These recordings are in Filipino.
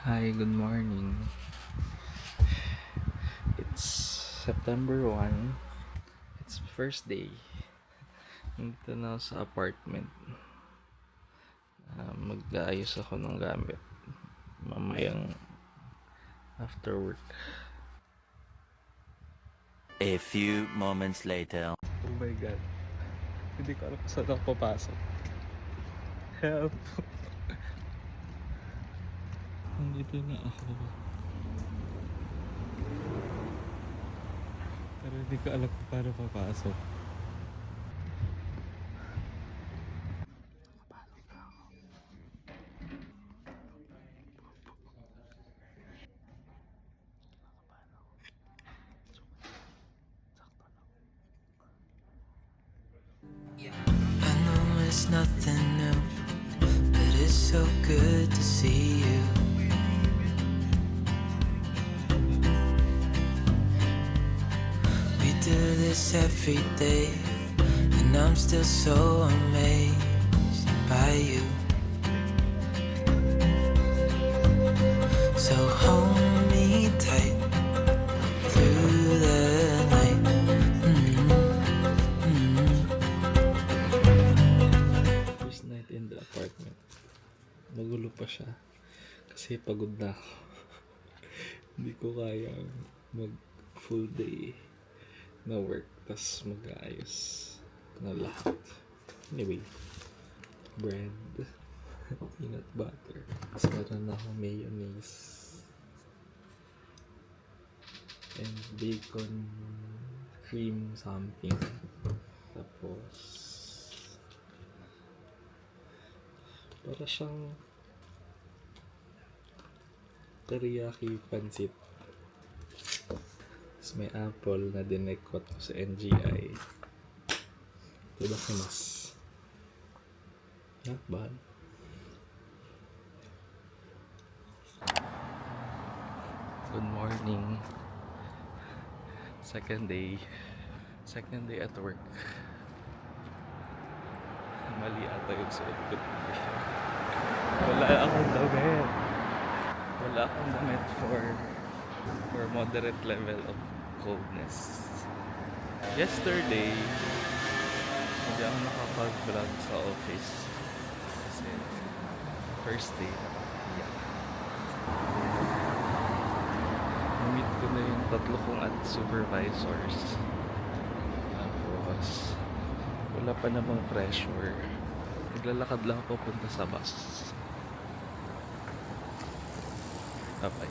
Hi, good morning. It's September 1. It's first day. Nandito na ako sa apartment. Mag-aayos ako ng gamit. Mamayang after work. A few moments later. Oh my God. Hindi ko alam kung saan ako papasok. Help! Nandito na ako. Pero hindi ko alam kung paano papasok. I know it's nothing new, but it's so good to see you. We do this every day, and I'm still so amazed by you. So hold me tight through the night. First night in the apartment. Magulo pa siya. Kasi pagod na ako. Hindi ko kayang mag full day na work tas mag-aayos na lahat. Anyway, bread, peanut butter, tas meron ako mayonnaise and bacon cream something. Tapos para siyang teriyaki pansit. Tapos may apple na dinekot ko sa NGI. Itadakimasu. Not bad. Good morning. Second day. Second day at work. Mali ata yung suot ko. Wala akong damit. Wala akong damit for moderate level of coldness. Yesterday, hindi ako nakapag-vlog sa office kasi first day nakakahiya. Na-meet ko na yung tatlo kong supervisors. Tapos wala pa namang pressure. Naglalakad lang ako punta sa bus. Okay.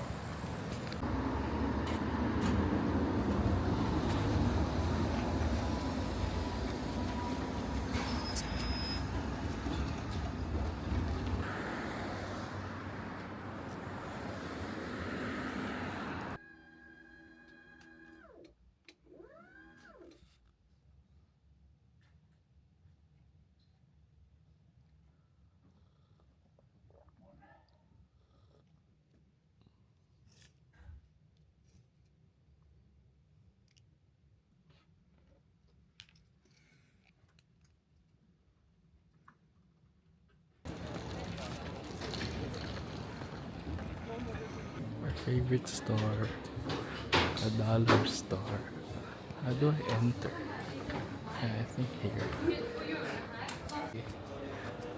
Our favorite store, a dollar store. How do I enter? I think here.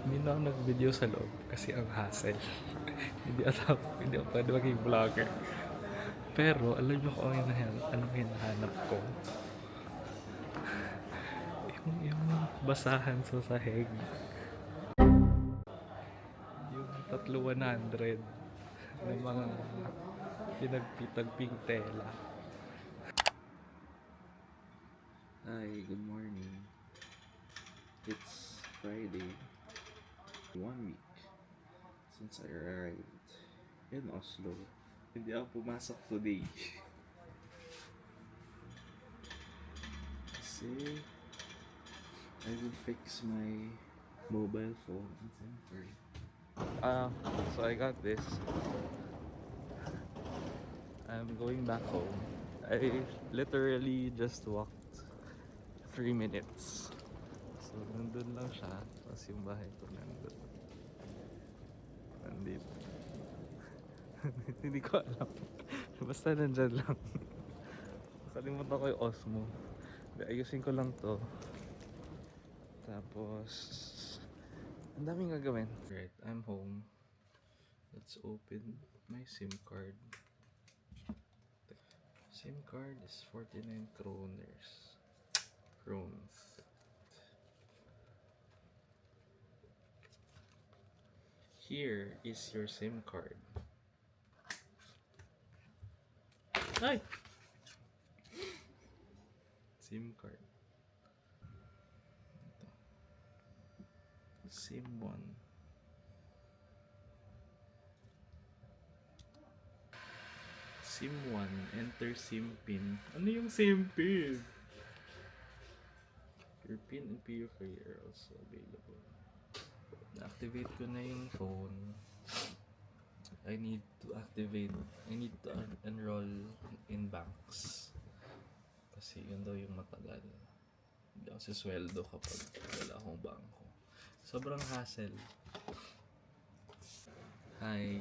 Hindi na ako nag-video sa loob kasi ang hassle. Hindi ako pwede maging vlogger. Pero alam niyo kung anong hinahanap ko. Yung basahan sa sahig. Yung 300 na mga pinagpitagping tela. Hi, good morning. It's Friday. 1 week since I arrived in Oslo. Hindi ako pumasok today. Kasi I will fix my mobile phone. So I got this. I'm going back home. I literally just walked 3 minutes. So nandun lang siya. Tapos yung bahay ko nandito. Hindi ko alam. Basta nandyan lang. Nakalimutan ko yung Osmo. Ayusin ko lang to. Tapos, ang daming gagawin. Right, I'm home. Let's open my SIM card. SIM card is 49 kroners. Krones. Here is your SIM card. Ay! SIM card. Ito. SIM 1. SIM 1. Enter SIM pin. Ano yung SIM pin? Your pin and PUK are also available. Na-activate ko na yung phone. I need to enroll in banks. Kasi yun daw yung matagal. Hindi ako sisweldo kapag wala akong bangko. Sobrang hassle. Hi.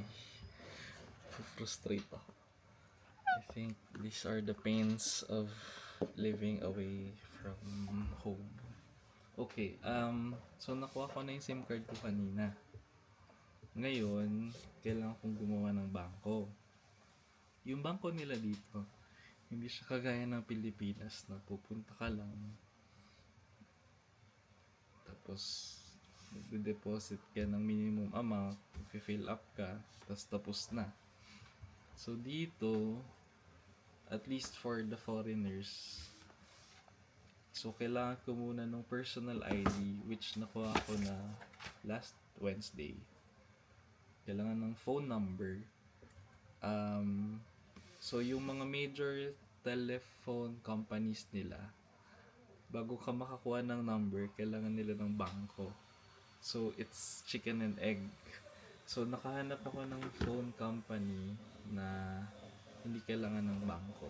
Frustrate ako. I think these are the pains of living away from home. Okay, so nakuha ko na yung SIM card ko kanina. Ngayon, kailangan kong gumawa ng bangko. Yung bangko nila dito, hindi siya kagaya ng Pilipinas na pupunta ka lang. Tapos, magde-deposit ka ng minimum amount, fill up ka, tapos na. So dito, at least for the foreigners, so kailangan ko muna ng personal ID, which nakuha ko na last Wednesday. Kailangan ng phone number. So yung mga major telephone companies nila, bago ka makakuha ng number, kailangan nila ng bangko. So it's chicken and egg. So nakahanap ako ng phone company na hindi kailangan ng bangko.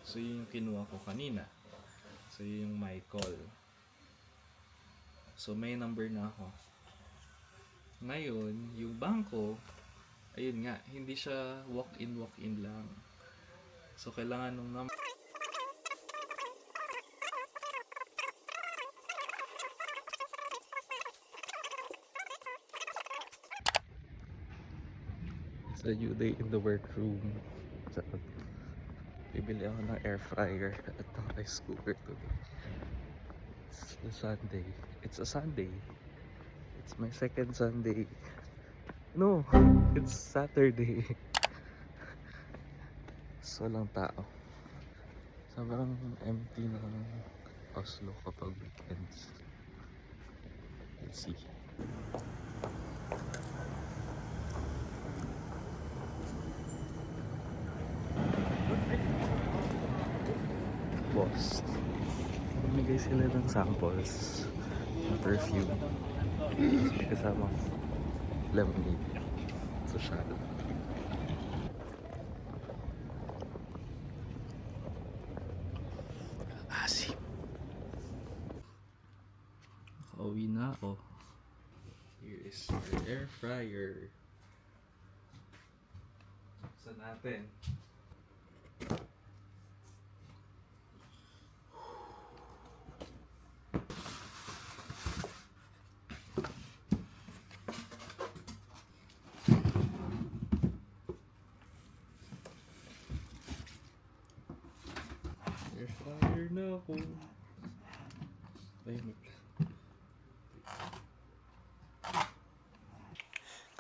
So yun yung kinuha ko kanina. So yun yung my call. So may number na ako. Ngayon, yung bangko, ayun nga, hindi siya walk-in lang. So kailangan ng number. It's a new day in the workroom. So, bibili ako ng air fryer at ng rice cooker today. It's the Sunday. It's a Sunday. It's my second Sunday. No, it's Saturday. So lang tao. Sobrang empty ng Oslo kapag weekends. Let's see. Boss. Bumigay sila ng samples ng perfume. Tapos may kasamang lemonade. Social. Asim. Nakauwi na ako. Here is our air fryer. Buksan natin. Air fryer na ako. Ayun.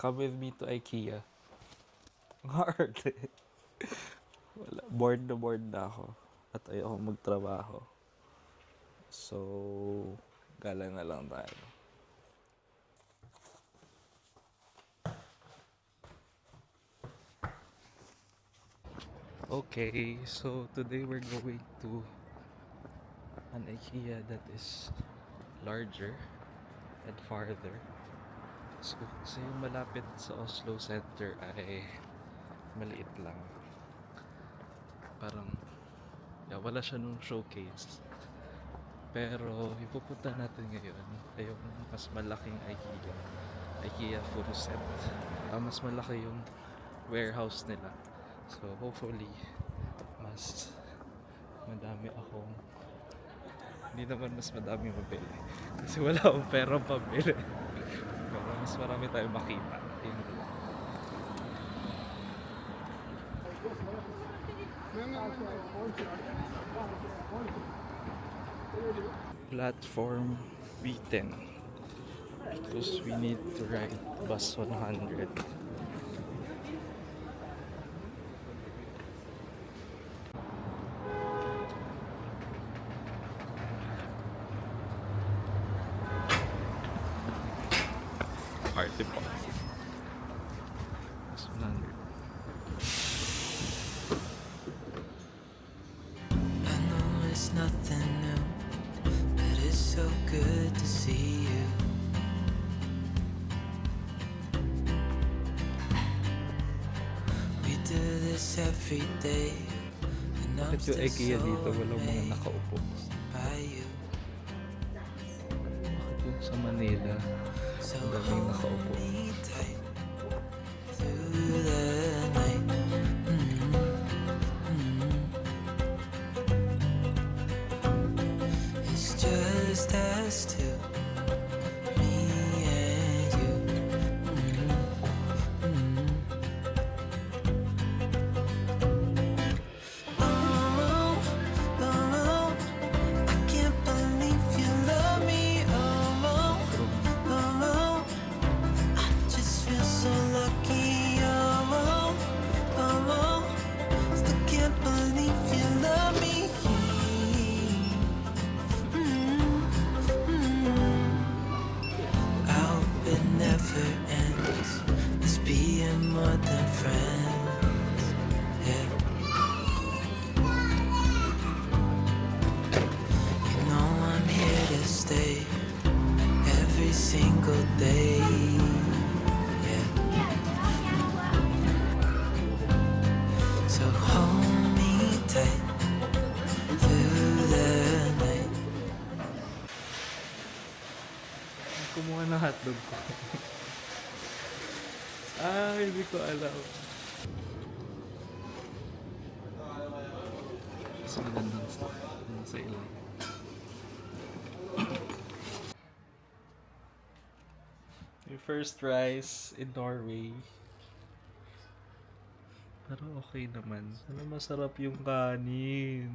Come with me to IKEA. Ang hard eh. Wala. Bored na ako. At ayoko magtrabaho. So, gala na lang tayo. Okay, so today we're going to an IKEA that is larger and farther. So yung malapit sa Oslo Center ay maliit lang. Parang wala siya nung showcase. Pero yung pupunta natin ngayon ay yung mas malaking IKEA full set. Mas malaki yung warehouse nila. So hopefully mas madami akong hindi naman mas madami mabili kasi wala akong pera pabili. Pero mas marami tayong makita. Yun lang. Platform B10 because we need to ride bus 100. Party pa. Bus 100. I know it's nothing new, but it's so good to see you. We do this every day, and I'm Bakit yung still IKEA so dito walang mga amazed nakaupo? by you. Bakit yung sa Manila So ang daming hold nakaupo? me tight through the night. Mm-hmm. It's just us two, me and you. Oh, oh, I can't believe you love me. Oh, oh, I just feel so lucky. Oh, oh, still can't believe you love me. I hope it never ends. Let's be more than friends. Yeah. You know I'm here to stay every single day. Yeah. So hold me tight through the night. Kumuha ng hotdog ko. Hindi ko alam. Mas magandang stuff sa ilan. Yung first rice in Norway. Pero okay naman. Sana masarap yung kanin.